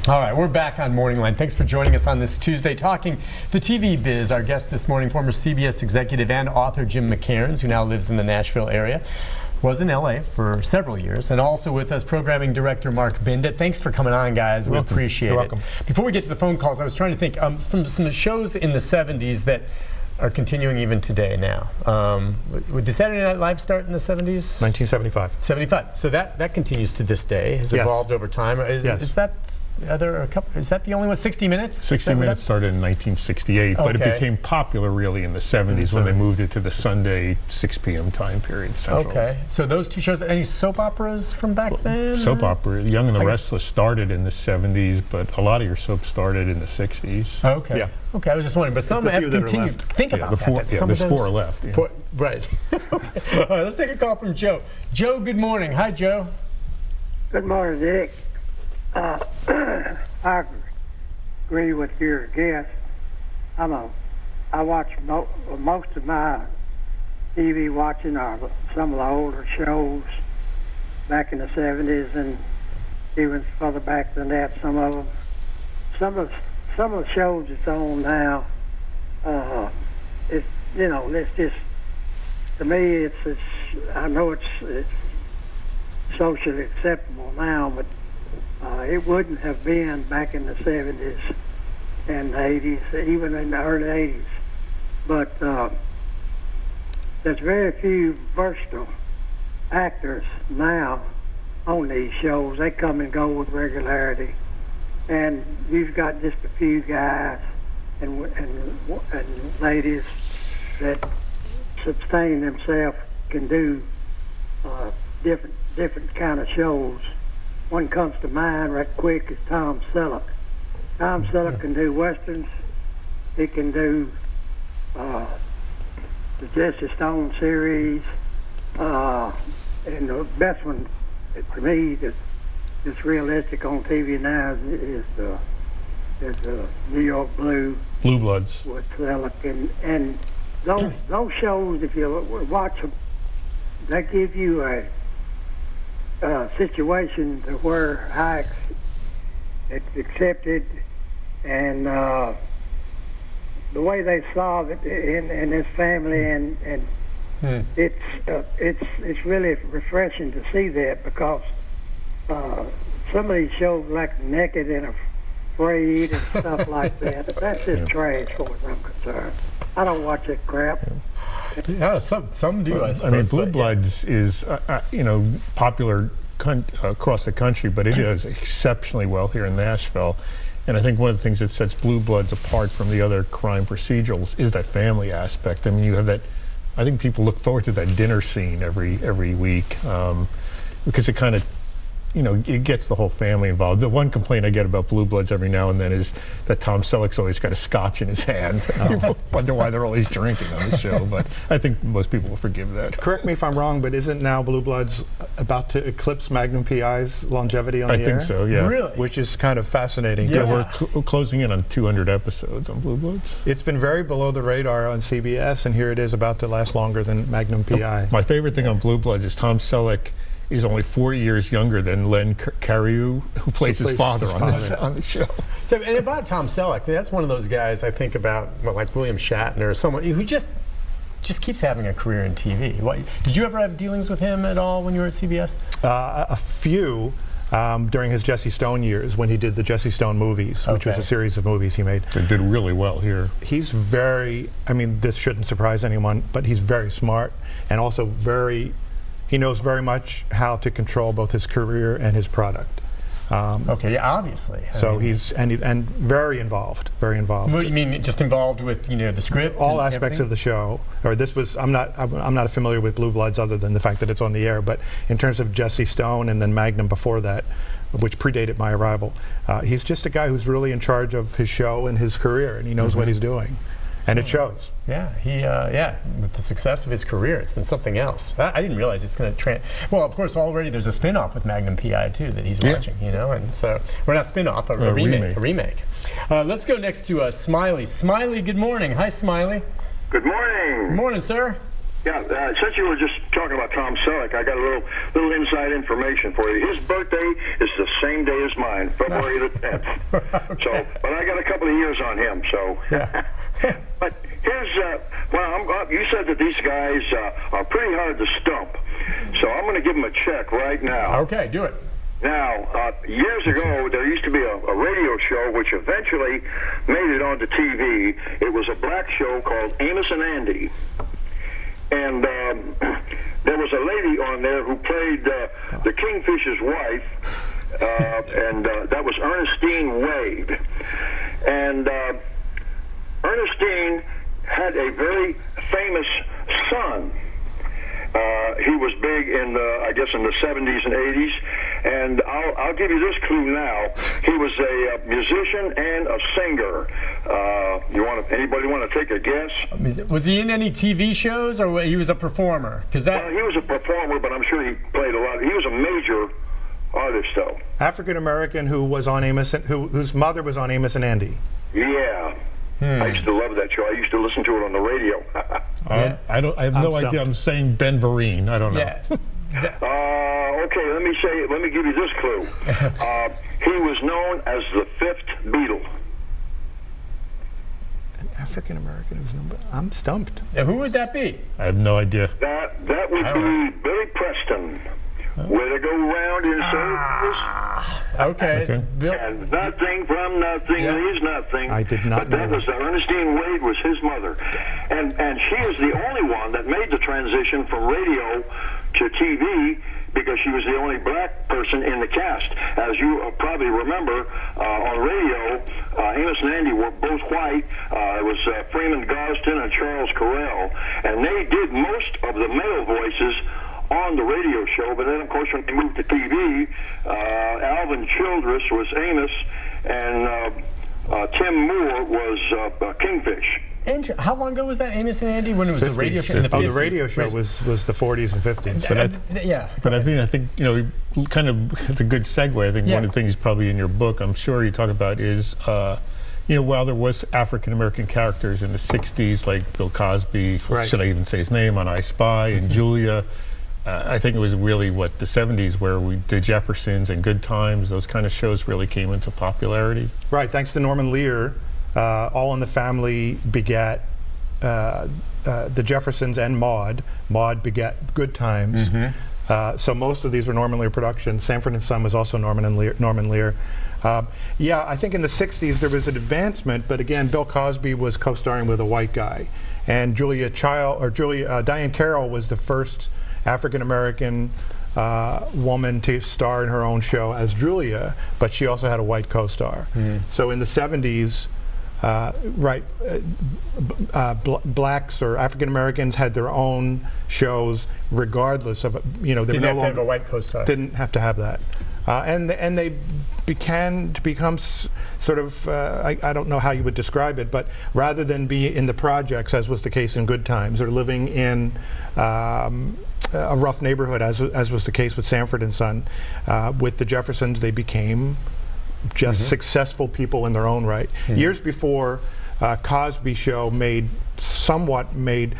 All right, we're back on Morning Line. Thanks for joining us on this Tuesday, talking the TV biz. Our guest this morning, former CBS executive and author Jim McKairnes, who now lives in the Nashville area, was in LA for several years, and also with us, programming director Mark Binda. Thanks for coming on, guys. We appreciate it. You're welcome. Before we get to the phone calls, I was trying to think from some shows in the 70s that are continuing even today now. Did Saturday Night Live start in the 70s? 1975. 75. So that continues to this day. Has evolved over time. Is that is that the only one? 60 Minutes? 60 Minutes started in 1968, but it became popular really in the 70s when they moved it to the Sunday 6 p.m. time period. Central. Okay. So those two shows. Any soap operas from back then? Soap opera. Young and the Restless started in the 70s, but a lot of your soaps started in the 60s. Okay. Yeah. Okay, I was just wondering, but some have continued. Think about that. There's four left. Yeah. Right. All right, let's take a call from Joe. Joe, good morning. Hi, Joe. Good morning, Dick. I agree with your guest. I watch most of my TV watching are some of the older shows back in the 70s, and even further back than that. Some of the shows that's on now, it's just, to me, I know it's socially acceptable now, but it wouldn't have been back in the 70s and the 80s, even in the early 80s. But there's very few versatile actors now on these shows. They come and go with regularity. And you've got just a few guys and ladies that sustain themselves, can do different kind of shows. One comes to mind right quick is Tom Selleck. Tom Selleck can do westerns. He can do the Jesse Stone series, and the best one for me that's realistic on TV now is the New York Blue Bloods with Selleck, and those shows, if you watch them, they give you a situation to where it's accepted, and the way they solve it in this family, and it's really refreshing to see that, because some of these shows like Naked and Afraid and stuff like that, that's just trash as far as I'm concerned. I don't watch that crap. Yeah, some do. I suppose, I mean, Blue Bloods is popular across the country, but it does exceptionally well here in Nashville. And I think one of the things that sets Blue Bloods apart from the other crime procedurals is that family aspect. I mean, you have that. I think people look forward to that dinner scene every week, because it kind of, it gets the whole family involved. The one complaint I get about Blue Bloods every now and then is that Tom Selleck's always got a scotch in his hand. People wonder why they're always drinking on the show, but I think most people will forgive that. Correct me if I'm wrong, but isn't now Blue Bloods about to eclipse Magnum P.I.'s longevity on the air? I think so, yeah. Really? Which is kind of fascinating. Yeah, we're closing in on 200 episodes on Blue Bloods. It's been very below the radar on CBS, and here it is about to last longer than Magnum P.I. My favorite thing on Blue Bloods is Tom Selleck is only 4 years younger than Len Cariou, who plays his father on the show. So, and about Tom Selleck, that's one of those guys I think about, like William Shatner, or someone who just keeps having a career in TV. Did you ever have dealings with him at all when you were at CBS? A few. During his Jesse Stone years, when he did the Jesse Stone movies, which was a series of movies he made. They did really well here. He's very, I mean, this shouldn't surprise anyone, but he's very smart, and also he knows very much how to control both his career and his product. Okay, yeah, obviously. So he's very involved, very involved. What do you mean, just involved with the script? All aspects of the show. Or this was, I'm not familiar with Blue Bloods other than the fact that it's on the air. But in terms of Jesse Stone and then Magnum before that, which predated my arrival, he's just a guy who's really in charge of his show and his career, and he knows what he's doing. And it shows. Yeah, with the success of his career, it's been something else. I didn't realize it's going to well, of course, already there's a spin-off with Magnum P.I. too that he's watching, and so, we're not spin-off, a remake. Let's go next to Smiley. Smiley, good morning. Hi, Smiley. Good morning. Good morning, sir. Yeah, since you were just talking about Tom Selleck, I got a little inside information for you. His birthday is the same day as mine, February the 10th. Okay. So, but I got a couple of years on him. So, yeah. But here's you said that these guys are pretty hard to stump. So I'm going to give them a check right now. Okay, do it. Now, years ago, there used to be a radio show which eventually made it onto TV. It was a black show called Amos and Andy. And there was a lady on there who played the Kingfish's wife, and that was Ernestine Wade. And Ernestine had a very famous son. He was big in I guess in the 70s and 80s, and I'll give you this clue now. He was a musician and a singer. Anybody want to take a guess? Was he in any TV shows, or he was a performer? Well, he was a performer, but I'm sure he played a lot. He was a major artist, though. African American who was on Amos, whose mother was on Amos and Andy. Yeah. I used to love that show. I used to listen to it on the radio. I have no idea. I'm saying Ben Vereen. I don't know. Yeah. Okay, let me give you this clue. He was known as the fifth Beatle. An African American who's known. I'm stumped. Yeah, who would that be? I have no idea. That would be Billy Preston. Way to go round in circles. Okay. And nothing from nothing leaves nothing. I did not know that. Was Ernestine Wade was his mother. And she is the only one that made the transition from radio to TV, because she was the only black person in the cast. As you probably remember, on radio, Amos and Andy were both white. It was Freeman Gosden and Charles Correll. And they did most of the male voices on the radio show, but then, of course, when they moved to TV, Alvin Childress was Amos, and Tim Moore was Kingfish. How long ago was that, Amos and Andy? When it was 50s, the radio show? In the 50s? The radio show was the 40s and 50s. But I think kind of it's a good segue. I think one of the things probably in your book, I'm sure you talk about, is while there was African American characters in the 60s, like Bill Cosby, should I even say his name, on I Spy, and Julia. I think it was really the 70s where the Jeffersons and Good Times, those kind of shows really came into popularity. Right, thanks to Norman Lear, All in the Family begat the Jeffersons and Maude. Maude begat Good Times. So most of these were Norman Lear productions. Sanford & Son was also Norman Lear. Yeah, I think in the 60s there was an advancement, but again, Bill Cosby was co-starring with a white guy. And Diane Carroll was the first African-American woman to star in her own show as Julia, but she also had a white co-star. So in the 70s, blacks or African-Americans had their own shows regardless of, didn't have to have a white co-star. Didn't have to have that. And they began to become sort of, I don't know how you would describe it, but rather than be in the projects, as was the case in Good Times, or living in a rough neighborhood, as was the case with Sanford & Son, with the Jeffersons, they became just successful people in their own right. Years before, Cosby Show somewhat made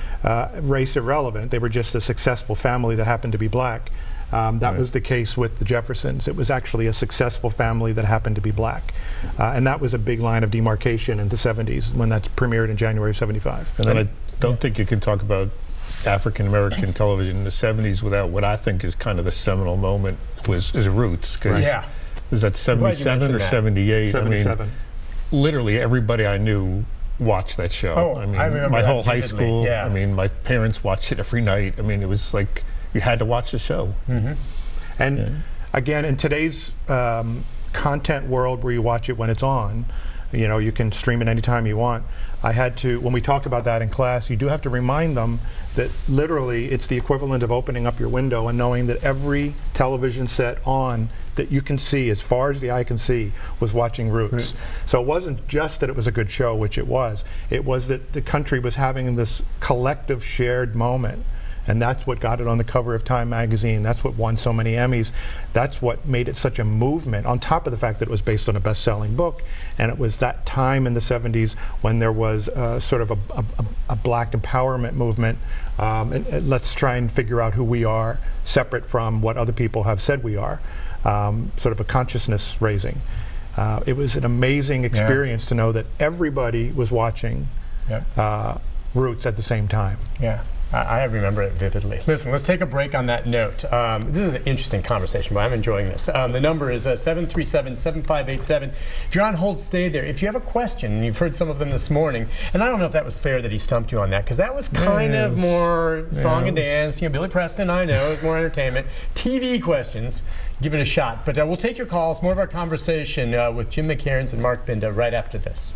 race irrelevant. They were just a successful family that happened to be black. That was the case with the Jeffersons. It was actually a successful family that happened to be black. And that was a big line of demarcation in the 70s when that premiered in January of '75. And then I don't think you can talk about African-American television in the 70s without what I think is kind of the seminal moment is Roots. Because was that 77 or 78? 77. I mean, literally everybody I knew watched that show. Oh, I mean, I remember my that whole high vividly. school, Yeah. I mean, my parents watched it every night. I mean, it was like you had to watch the show. And again, in today's content world where you watch it when it's on, you can stream it anytime you want. I had to, when we talked about that in class, you do have to remind them that literally it's the equivalent of opening up your window and knowing that every television set on that you can see, as far as the eye can see, was watching Roots. So it wasn't just that it was a good show, which it was that the country was having this collective shared moment. And that's what got it on the cover of Time magazine. That's what won so many Emmys. That's what made it such a movement, on top of the fact that it was based on a best-selling book. And it was that time in the 70s when there was sort of a black empowerment movement. And let's try and figure out who we are, separate from what other people have said we are. Sort of a consciousness raising. It was an amazing experience to know that everybody was watching Roots at the same time. Yeah. I remember it vividly. Listen, let's take a break on that note. This is an interesting conversation, but I'm enjoying this. The number is 737-7587. If you're on hold, stay there. If you have a question, and you've heard some of them this morning, and I don't know if that was fair that he stumped you on that, because that was kind of more song and dance. You know, Billy Preston, I know, it's more entertainment. TV questions, give it a shot. But we'll take your calls, more of our conversation with Jim McKairnes and Mark Binda right after this.